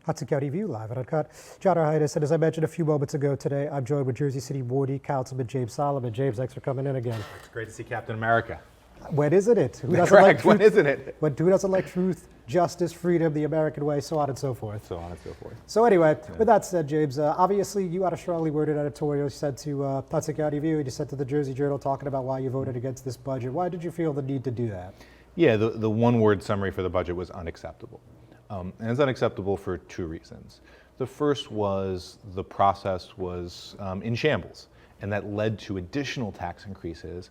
Hudson County View live at Uncut. John Arhitis, and as I mentioned a few moments ago today, I'm joined with Jersey City Wardy Councilman James Solomon. James, thanks for coming in again. It's great to see Captain America. When isn't it? Who doesn't Correct. like truth? When isn't it? But who doesn't like truth, justice, freedom, the American way, so on and so forth. So on and so forth. So anyway, with that said, James, obviously you had a strongly worded editorial you sent to Hudson County View and you sent to the Jersey Journal talking about why you voted against this budget. Why did you feel the need to do that? Yeah, the one-word summary for the budget was unacceptable. And it's unacceptable for two reasons. The first was the process was in shambles, and that led to additional tax increases.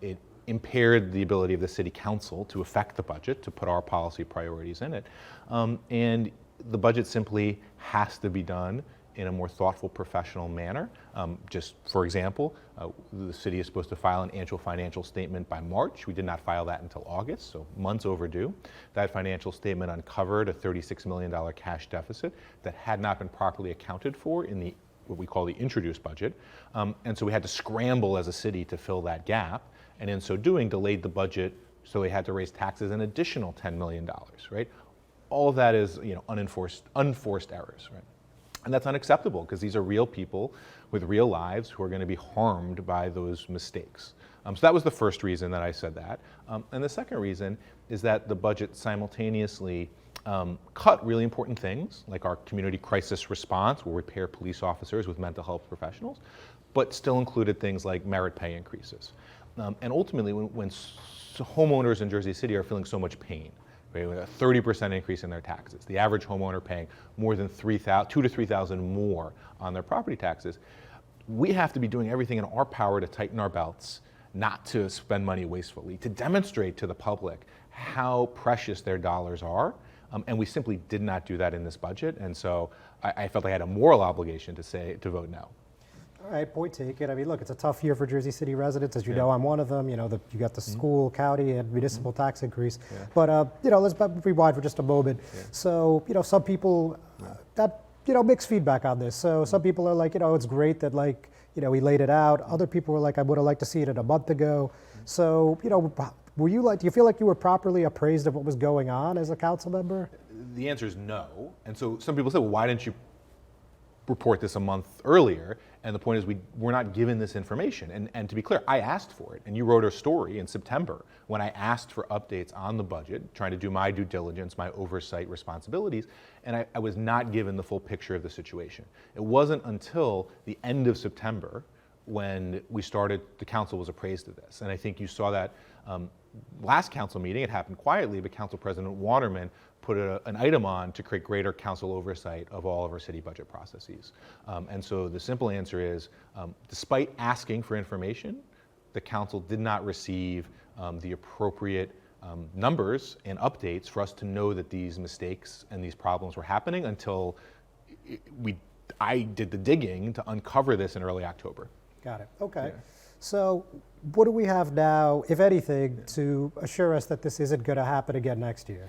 It impaired the ability of the city council to affect the budget, to put our policy priorities in it. And the budget simply has to be done in a more thoughtful, professional manner. Just for example, the city is supposed to file an annual financial statement by March. We did not file that until August, so months overdue. That financial statement uncovered a $36 million cash deficit that had not been properly accounted for in the what we call the introduced budget. And so we had to scramble as a city to fill that gap, and in so doing delayed the budget, so they had to raise taxes an additional $10 million, right? All of that is unforced errors, right? And that's unacceptable because these are real people with real lives who are going to be harmed by those mistakes. So that was the first reason that I said that. And the second reason is that the budget simultaneously cut really important things like our community crisis response, where we pair police officers with mental health professionals, but still included things like merit pay increases. And ultimately, when homeowners in Jersey City are feeling so much pain, right, with a 30% increase in their taxes, the average homeowner paying more than $2,000 to $3,000 more on their property taxes, we have to be doing everything in our power to tighten our belts, not to spend money wastefully, to demonstrate to the public how precious their dollars are. And we simply did not do that in this budget. And so I felt I had a moral obligation to vote no. All right, point taken. I mean, look, it's a tough year for Jersey City residents. As you know, I'm one of them. You know, you got the school, county, and municipal tax increase. Yeah. But, you know, let's rewind for just a moment. Yeah. So, you know, some people, mixed feedback on this. So some people are like, it's great that, like, we laid it out. Other people were like, I would have liked to see it a month ago. So, do you feel like you were properly appraised of what was going on as a council member? The answer is no. And so some people say, well, why didn't you report this a month earlier? And the point is we're not given this information. And to be clear, I asked for it. And you wrote a story in September when I asked for updates on the budget, trying to do my due diligence, my oversight responsibilities, and I was not given the full picture of the situation. It wasn't until the end of September when the council was appraised of this. And I think you saw that last council meeting. It happened quietly, but Council President Waterman put an item on to create greater council oversight of all of our city budget processes. And so the simple answer is, despite asking for information, the council did not receive the appropriate numbers and updates for us to know that these mistakes and these problems were happening until I did the digging to uncover this in early October. Got it. Okay. Yeah. So what do we have now, if anything, to assure us that this isn't going to happen again next year?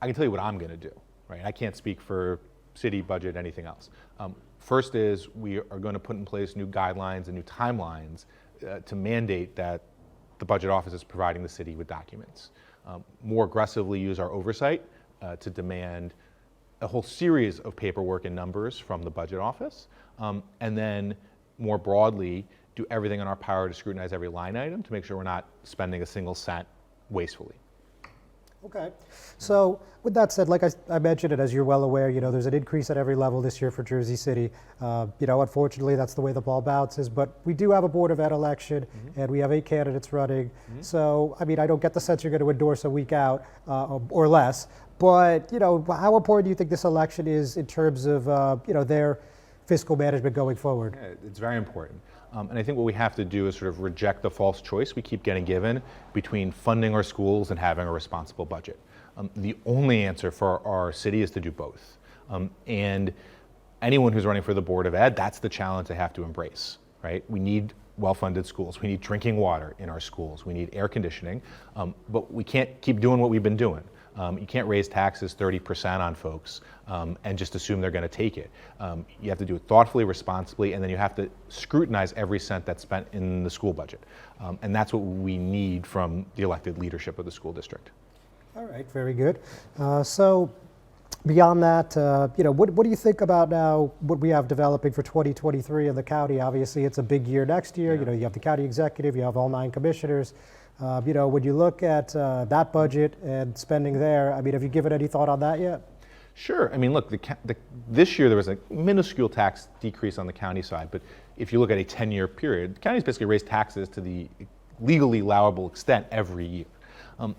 I can tell you what I'm going to do, right? I can't speak for city budget, anything else. First is we are going to put in place new guidelines and new timelines to mandate that the budget office is providing the city with documents. More aggressively use our oversight to demand a whole series of paperwork and numbers from the budget office. And then more broadly, do everything in our power to scrutinize every line item to make sure we're not spending a single cent wastefully. Okay. So with that said, like I mentioned, and as you're well aware, there's an increase at every level this year for Jersey City. Unfortunately, that's the way the ball bounces. But we do have a Board of Ed election, and we have 8 candidates running. So, I don't get the sense you're going to endorse a week out or less. But, how important do you think this election is in terms of, their fiscal management going forward? Yeah, it's very important. And I think what we have to do is sort of reject the false choice we keep getting given between funding our schools and having a responsible budget. The only answer for our city is to do both. And anyone who's running for the Board of Ed, that's the challenge they have to embrace, right? We need well-funded schools. We need drinking water in our schools. We need air conditioning. But we can't keep doing what we've been doing. You can't raise taxes 30% on folks and just assume they're going to take it. You have to do it thoughtfully, responsibly, and then you have to scrutinize every cent that's spent in the school budget. And that's what we need from the elected leadership of the school district. All right, very good. So Beyond that, what do you think about now what we have developing for 2023 in the county? Obviously, it's a big year next year. Yeah. You have the county executive, you have all 9 commissioners. When you look at that budget and spending there, I mean, have you given any thought on that yet? Sure. I mean, look, this year there was a minuscule tax decrease on the county side, but if you look at a 10-year period, the county's basically raised taxes to the legally allowable extent every year.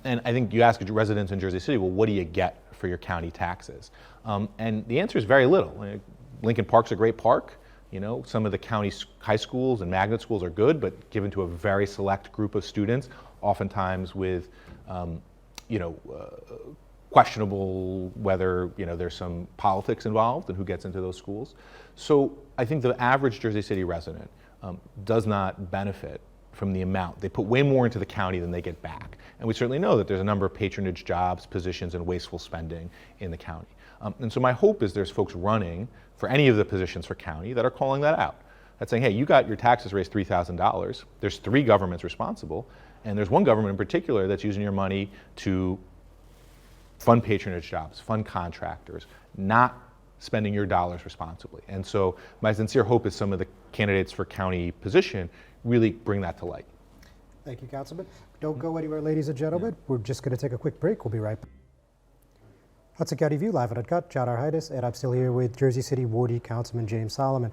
And I think you ask residents in Jersey City, well, what do you get for your county taxes? And the answer is very little. Lincoln Park's a great park. Some of the county high schools and magnet schools are good, but given to a very select group of students, oftentimes with, questionable whether there's some politics involved and who gets into those schools. So I think the average Jersey City resident does not benefit from the amount. They put way more into the county than they get back. And we certainly know that there's a number of patronage jobs, positions, and wasteful spending in the county. And so my hope is there's folks running for any of the positions for county that are calling that out. That's saying, hey, you got your taxes raised $3,000. There's 3 governments responsible, and there's one government in particular that's using your money to fund patronage jobs, fund contractors, not spending your dollars responsibly. And so my sincere hope is some of the candidates for county position really bring that to light. Thank you, Councilman. Don't go anywhere, ladies and gentlemen. We're just going to take a quick break. We'll be right back. Hudson County View, live and uncut. John Arhitis, and I'm still here with Jersey City Wardy Councilman James Solomon.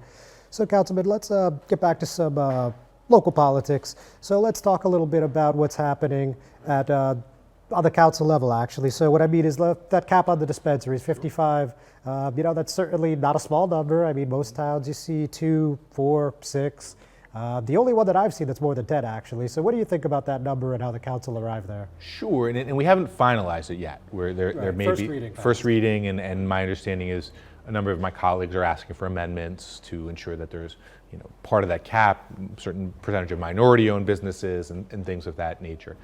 So, Councilman, let's get back to some local politics. So let's talk a little bit about what's happening at on the council level, actually. So what I mean is that cap on the dispensaries, 55. That's certainly not a small number. I mean, most towns you see 2, 4, 6. The only one that I've seen that's more than 10, actually. So what do you think about that number and how the council arrived there? Sure, and we haven't finalized it yet. Where there may be first reading, and my understanding is a number of my colleagues are asking for amendments to ensure that there's part of that cap, certain percentage of minority-owned businesses and things of that nature.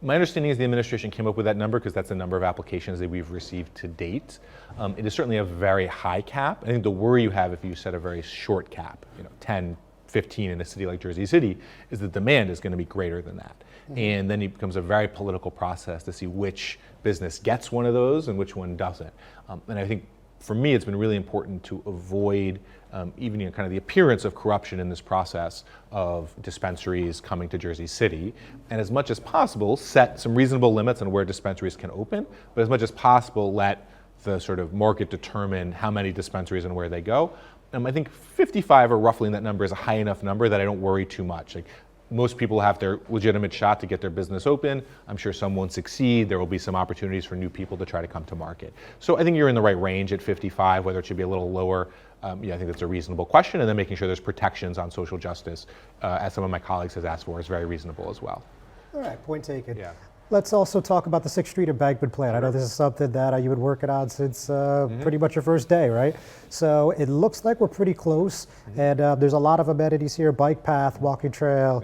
My understanding is the administration came up with that number because that's the number of applications that we've received to date. It is certainly a very high cap. I think the worry you have if you set a very short cap, 10, 15 in a city like Jersey City, is the demand is going to be greater than that. Mm-hmm. And then it becomes a very political process to see which business gets one of those and which one doesn't. And I think for me, it's been really important to avoid even kind of the appearance of corruption in this process of dispensaries coming to Jersey City, and as much as possible set some reasonable limits on where dispensaries can open, but as much as possible let the sort of market determine how many dispensaries and where they go. I think 55 or roughly in that number is a high enough number that I don't worry too much. Like, most people have their legitimate shot to get their business open. I'm sure some won't succeed. There will be some opportunities for new people to try to come to market. So I think you're in the right range at 55. Whether it should be a little lower, I think that's a reasonable question. And then making sure there's protections on social justice, as some of my colleagues have asked for, is very reasonable as well. All right, point taken. Yeah. Let's also talk about the 6th Street embankment plan. I know this is something that you've been working on since pretty much your first day, right? So it looks like we're pretty close, and there's a lot of amenities here: bike path, walking trail,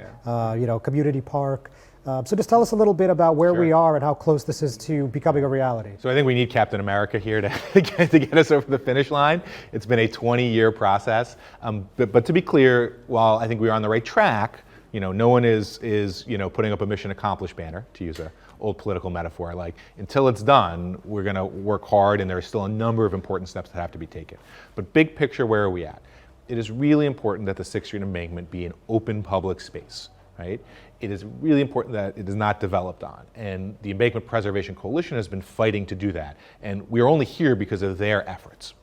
community park. So just tell us a little bit about where we are and how close this is to becoming a reality. So I think we need Captain America here to get us over the finish line. It's been a 20-year process, but to be clear, while I think we are on the right track, no one is putting up a mission accomplished banner, to use an old political metaphor. Like, until it's done, we're going to work hard, and there are still a number of important steps that have to be taken. But big picture, where are we at? It is really important that the 6th Street embankment be an open public space, right? It is really important that it is not developed on. And the Embankment Preservation Coalition has been fighting to do that. And we are only here because of their efforts.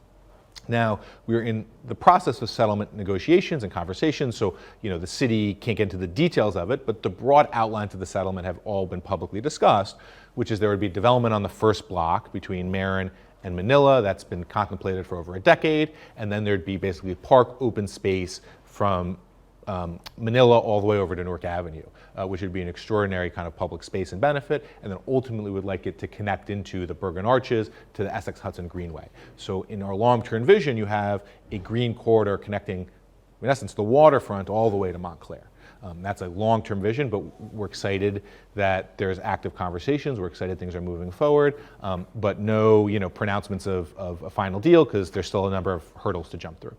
Now, we're in the process of settlement negotiations and conversations, so the city can't get into the details of it, but the broad outlines of the settlement have all been publicly discussed, which is there would be development on the first block between Marin and Manila. That's been contemplated for over a decade, and then there'd be basically park open space from Manila all the way over to Newark Avenue, which would be an extraordinary kind of public space and benefit, and then ultimately would like it to connect into the Bergen Arches to the Essex Hudson Greenway. So in our long-term vision, you have a green corridor connecting, in essence, the waterfront all the way to Montclair. That's a long-term vision, but we're excited that there's active conversations. We're excited things are moving forward, but no pronouncements of a final deal, because there's still a number of hurdles to jump through.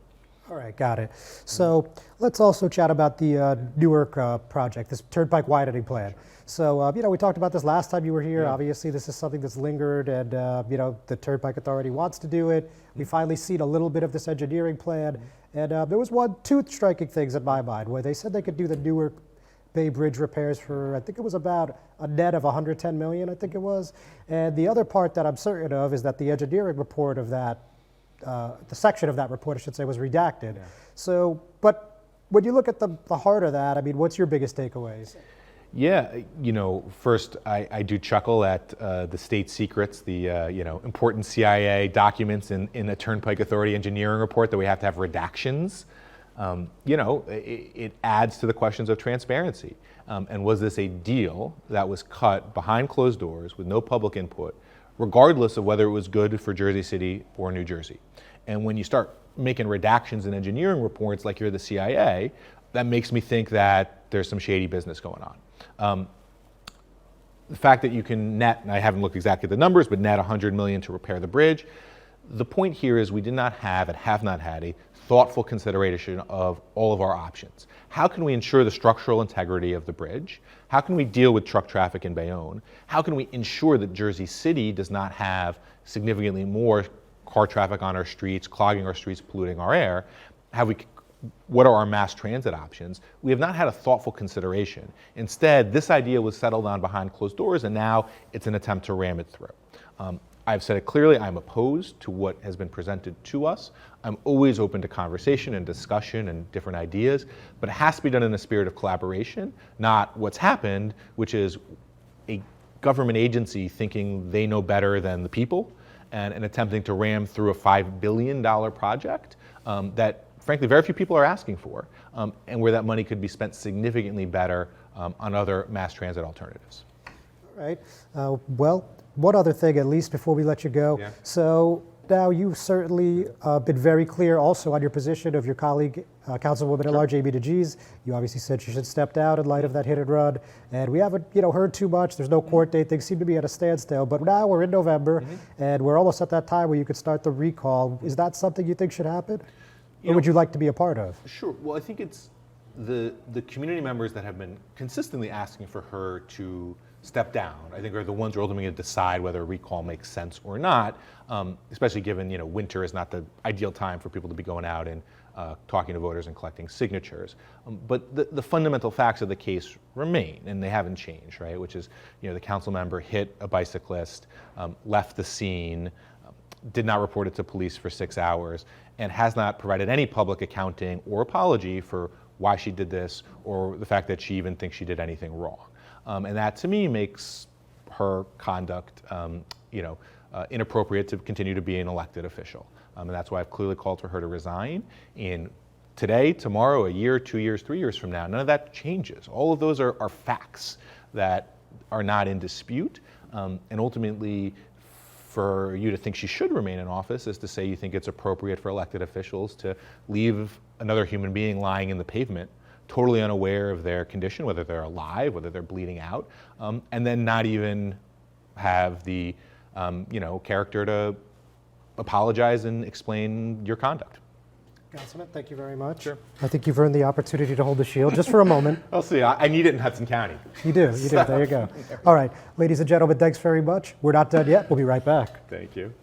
All right, got it. So let's also chat about the Newark project, this turnpike widening plan. So, we talked about this last time you were here. Yeah. Obviously, this is something that's lingered, and, the Turnpike Authority wants to do it. We finally seen a little bit of this engineering plan. And there was two striking things in my mind, where they said they could do the Newark Bay Bridge repairs for, I think it was about a net of 110 million, I think it was. And the other part that I'm certain of is that the engineering report of that, the section of that report, I should say, was redacted. Yeah. So, but when you look at the heart of that, I mean, what's your biggest takeaways? Yeah, first I do chuckle at the state secrets, the important CIA documents in a Turnpike Authority engineering report that we have to have redactions. It adds to the questions of transparency. And was this a deal that was cut behind closed doors with no public input, regardless of whether it was good for Jersey City or New Jersey? And when you start making redactions in engineering reports like you're the CIA, that makes me think that there's some shady business going on. The fact that you can net, and I haven't looked exactly at the numbers, but net 100 million to repair the bridge. The point here is we did not have and have not had a thoughtful consideration of all of our options. How can we ensure the structural integrity of the bridge? How can we deal with truck traffic in Bayonne? How can we ensure that Jersey City does not have significantly more car traffic on our streets, clogging our streets, polluting our air? What are our mass transit options? We have not had a thoughtful consideration. Instead, this idea was settled on behind closed doors, and now it's an attempt to ram it through. I've said it clearly, I'm opposed to what has been presented to us. I'm always open to conversation and discussion and different ideas, but it has to be done in a spirit of collaboration, not what's happened, which is a government agency thinking they know better than the people and attempting to ram through a $5 billion project that frankly, very few people are asking for, and where that money could be spent significantly better on other mass transit alternatives. All right. Well, one other thing, at least before we let you go. Yeah. So now you've certainly been very clear also on your position of your colleague, Councilwoman at Large Amy DeGise. You obviously said she should step down in light of that hit and run, and we haven't, heard too much. There's no court date. Things seem to be at a standstill. But now we're in November, and we're almost at that time where you could start the recall. Is that something you think should happen? Or would you like to be a part of? Sure. Well, I think it's the community members that have been consistently asking for her to step down, I think, are the ones who are ultimately going to decide whether a recall makes sense or not, especially given, winter is not the ideal time for people to be going out and talking to voters and collecting signatures. But the fundamental facts of the case remain, and they haven't changed, right? Which is, the council member hit a bicyclist, left the scene, did not report it to police for 6 hours, and has not provided any public accounting or apology for why she did this or the fact that she even thinks she did anything wrong. And that, to me, makes her conduct inappropriate to continue to be an elected official. And that's why I've clearly called for her to resign. And today, tomorrow, a year, 2 years, 3 years from now, none of that changes. All of those are facts that are not in dispute. And ultimately, for you to think she should remain in office is to say you think it's appropriate for elected officials to leave another human being lying in the pavement, totally unaware of their condition, whether they're alive, whether they're bleeding out, and then not even have the character to apologize and explain your conduct. Councilman, thank you very much. Sure. I think you've earned the opportunity to hold the shield just for a moment. I'll see. I need it in Hudson County. You do. There you go. All right, ladies and gentlemen, thanks very much. We're not done yet. We'll be right back. Thank you.